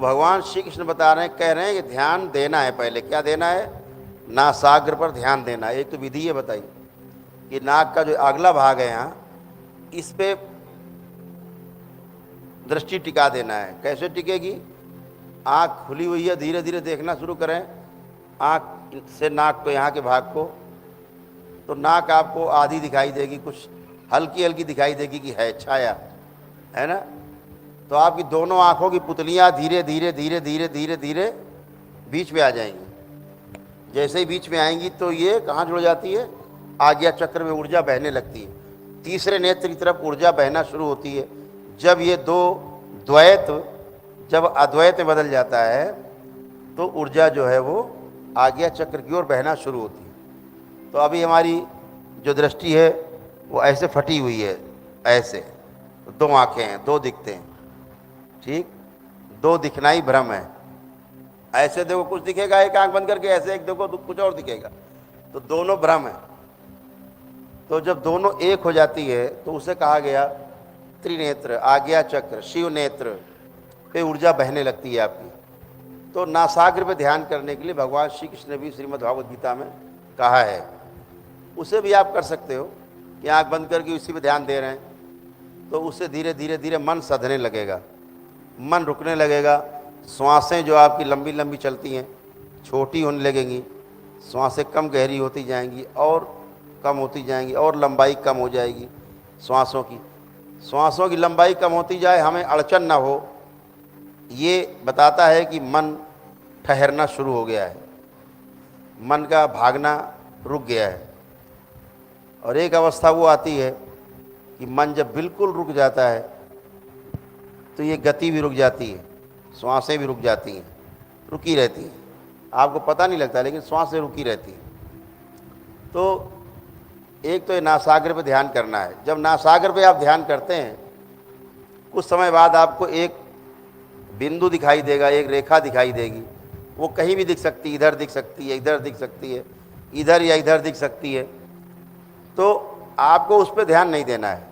भगवान श्री कृष्ण बता रहे हैं, कह रहे हैं कि ध्यान देना है। पहले क्या देना है? नासाग्र पर ध्यान देना है। एक तो विधि है बताई कि नाक का जो अगला भाग है यहाँ, इस पे दृष्टि टिका देना है। कैसे टिकेगी? आँख खुली हुई है, धीरे धीरे देखना शुरू करें आँख से नाक को, यहाँ के भाग को, तो नाक आपको आधी दिखाई देगी, कुछ हल्की हल्की दिखाई देगी कि है छाया, है ना। तो आपकी दोनों आँखों की पुतलियाँ धीरे धीरे धीरे धीरे धीरे धीरे बीच में आ जाएंगी। जैसे ही बीच में आएंगी तो ये कहाँ जुड़ जाती है? आज्ञा चक्र में ऊर्जा बहने लगती है। तीसरे नेत्र की तरफ ऊर्जा बहना शुरू होती है। जब ये दो द्वैत जब अद्वैत में बदल जाता है तो ऊर्जा जो है वो आज्ञा चक्र की ओर बहना शुरू होती है। तो अभी हमारी जो दृष्टि है वो ऐसे फटी हुई है, ऐसे दो आँखें हैं, दो दिखते हैं, ठीक, दो दिखना ही भ्रम है। ऐसे देखो कुछ दिखेगा एक आंख बंद करके, ऐसे एक देखो कुछ और दिखेगा, तो दोनों भ्रम है। तो जब दोनों एक हो जाती है तो उसे कहा गया त्रिनेत्र, आज्ञा चक्र, शिव नेत्र पे ऊर्जा बहने लगती है आपकी। तो नासाग्र पे ध्यान करने के लिए भगवान श्री कृष्ण ने भी श्रीमद् भागवत गीता में कहा है। उसे भी आप कर सकते हो कि आंख बंद करके उसी पे ध्यान दे रहे हैं, तो उससे धीरे धीरे धीरे मन सधने लगेगा, मन रुकने लगेगा। श्वासें जो आपकी लंबी लंबी चलती हैं छोटी होने लगेंगी, श्वासें कम गहरी होती जाएंगी और कम होती जाएंगी और लंबाई कम हो जाएगी श्वासों की लंबाई कम होती जाए, हमें अड़चन ना हो, ये बताता है कि मन ठहरना शुरू हो गया है, मन का भागना रुक गया है। और एक अवस्था वो आती है कि मन जब बिल्कुल रुक जाता है तो ये गति भी रुक जाती है, श्वासें भी रुक जाती हैं, रुकी रहती हैं, आपको पता नहीं लगता लेकिन श्वासें रुकी रहती हैं। तो एक तो ये नासाग्र पे ध्यान करना है। जब नासाग्र पे आप ध्यान करते हैं कुछ समय बाद आपको एक बिंदु दिखाई देगा, एक रेखा दिखाई देगी, वो कहीं भी दिख सकती है, इधर दिख सकती है, इधर दिख सकती है, इधर या इधर दिख सकती है। तो आपको उस पर ध्यान नहीं देना है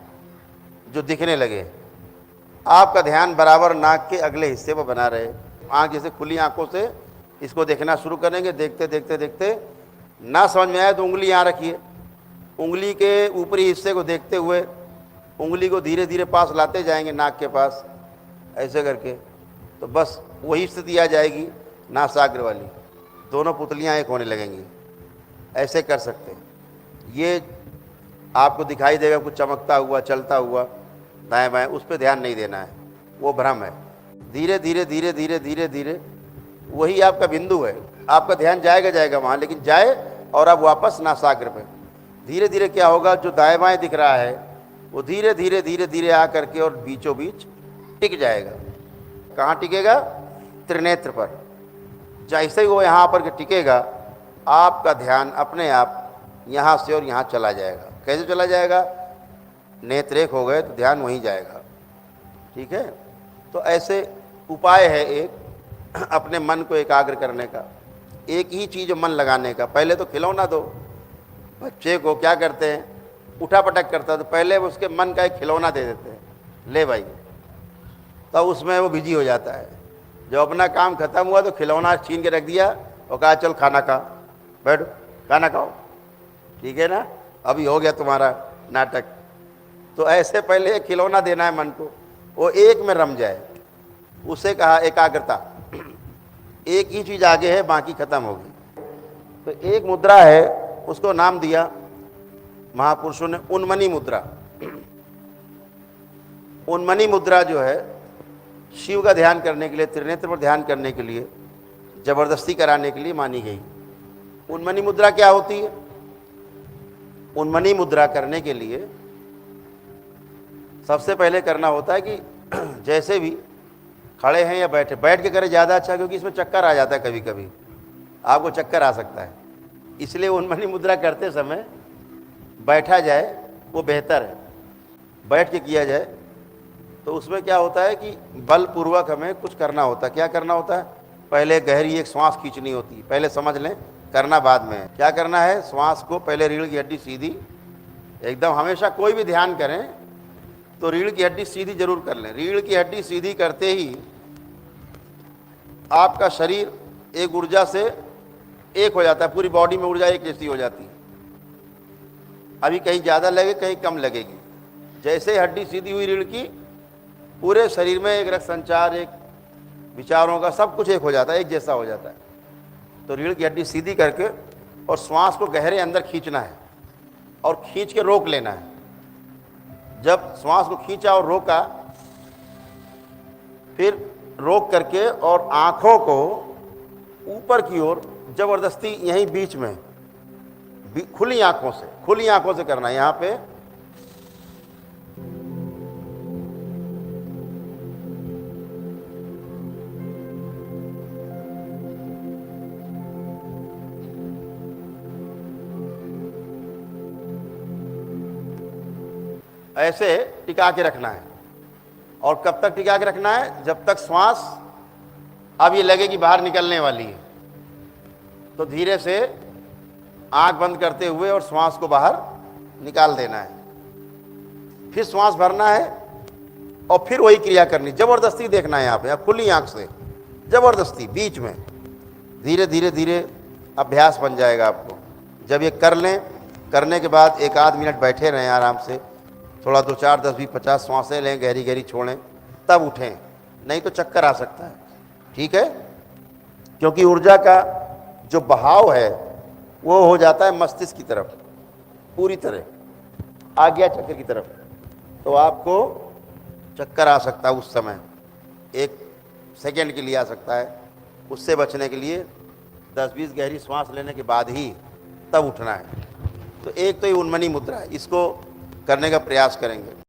जो दिखने लगे, आपका ध्यान बराबर नाक के अगले हिस्से पर बना रहे। आँख जैसे खुली आँखों से इसको देखना शुरू करेंगे, देखते देखते देखते ना समझ में आए तो उंगली यहाँ रखिए, उंगली के ऊपरी हिस्से को देखते हुए उंगली को धीरे धीरे पास लाते जाएंगे नाक के पास, ऐसे करके, तो बस वही स्थिति आ जाएगी नासाग्र वाली, दोनों पुतलियाँ एक होने लगेंगी। ऐसे कर सकते हैं। ये आपको दिखाई देगा कुछ चमकता हुआ, चलता हुआ दाएं बाएं, उस पर ध्यान नहीं देना है, वो भ्रम है। धीरे धीरे धीरे धीरे धीरे धीरे वही आपका बिंदु है, आपका ध्यान जाएगा वहाँ, लेकिन जाए और आप वापस नासाग्र पे। धीरे धीरे क्या होगा, जो दाएं बाएं दिख रहा है वो धीरे धीरे धीरे धीरे आ करके और बीचों बीच टिक जाएगा। कहाँ टिकेगा? त्रिनेत्र पर। जैसे ही वो यहाँ पर टिकेगा आपका ध्यान अपने आप यहाँ से और यहाँ चला जाएगा। कैसे चला जाएगा? नेत्र एक हो गए तो ध्यान वहीं जाएगा, ठीक है। तो ऐसे उपाय है एक अपने मन को एकाग्र करने का, एक ही चीज़ मन लगाने का। पहले तो खिलौना दो बच्चे को, क्या करते हैं, उठा पटक करता है, तो पहले उसके मन का एक खिलौना दे देते हैं, ले भाई, तब उसमें वो बिजी हो जाता है। जब अपना काम खत्म हुआ तो खिलौना छीन के रख दिया और कहा चल खाना खा, बैठो खाना खाओ, ठीक है ना, अभी हो गया तुम्हारा नाटक। तो ऐसे पहले एक खिलौना देना है मन को, वो एक में रम जाए, उसे कहा एकाग्रता। एक ही चीज़ आगे है, बाकी खत्म होगी। तो एक मुद्रा है, उसको नाम दिया महापुरुषों ने उन्मनी मुद्रा। उन्मनी मुद्रा जो है शिव का ध्यान करने के लिए, त्रिनेत्र पर ध्यान करने के लिए, जबरदस्ती कराने के लिए मानी गई। उन्मनी मुद्रा क्या होती है? उन्मनी मुद्रा करने के लिए सबसे पहले करना होता है कि जैसे भी खड़े हैं या बैठे, बैठ के करें ज़्यादा अच्छा, क्योंकि इसमें चक्कर आ जाता है, कभी कभी आपको चक्कर आ सकता है, इसलिए उन्मनी मुद्रा करते समय बैठा जाए वो बेहतर है। बैठ के किया जाए तो उसमें क्या होता है कि बलपूर्वक हमें कुछ करना होता है। क्या करना होता है? पहले गहरी एक श्वास खींचनी होती है, पहले समझ लें, करना बाद में है। क्या करना है? श्वास को पहले रीढ़ की हड्डी सीधी एकदम, हमेशा कोई भी ध्यान करें तो रीढ़ की हड्डी सीधी जरूर कर लें। रीढ़ की हड्डी सीधी करते ही आपका शरीर एक ऊर्जा से एक हो जाता है, पूरी बॉडी में ऊर्जा एक जैसी हो जाती है। अभी कहीं ज़्यादा लगे, कहीं कम लगेगी। जैसे ही हड्डी सीधी हुई रीढ़ की, पूरे शरीर में एक रक्त संचार, एक विचारों का सब कुछ एक हो जाता है, एक जैसा हो जाता है। तो रीढ़ की हड्डी सीधी करके और श्वास को गहरे अंदर खींचना है और खींच के रोक लेना है। जब श्वास को खींचा और रोका, फिर रोक करके और आँखों को ऊपर की ओर जबरदस्ती यहीं बीच में खुली आंखों से करना है। यहाँ पे ऐसे टिका के रखना है। और कब तक टिका के रखना है? जब तक श्वास अब ये लगे कि बाहर निकलने वाली है, तो धीरे से आंख बंद करते हुए और श्वास को बाहर निकाल देना है। फिर श्वास भरना है और फिर वही क्रिया करनी, जबरदस्ती देखना है। यहाँ पे खुली आंख से जबरदस्ती बीच में, धीरे धीरे धीरे अभ्यास बन जाएगा आपको। जब ये कर लें, करने के बाद एक आध मिनट बैठे रहें आराम से, थोड़ा 2 4 10 20 50 श्वासें लें, गहरी गहरी छोड़ें, तब उठें, नहीं तो चक्कर आ सकता है। ठीक है? क्योंकि ऊर्जा का जो बहाव है वो हो जाता है मस्तिष्क की तरफ, पूरी तरह आज्ञा चक्र की तरफ। तो आपको चक्कर आ सकता है उस समय, 1 सेकेंड के लिए आ सकता है। उससे बचने के लिए 10-20 गहरी सांस लेने के बाद ही तब उठना है। तो एक तो ये उन्मनी मुद्रा है, इसको करने का प्रयास करेंगे।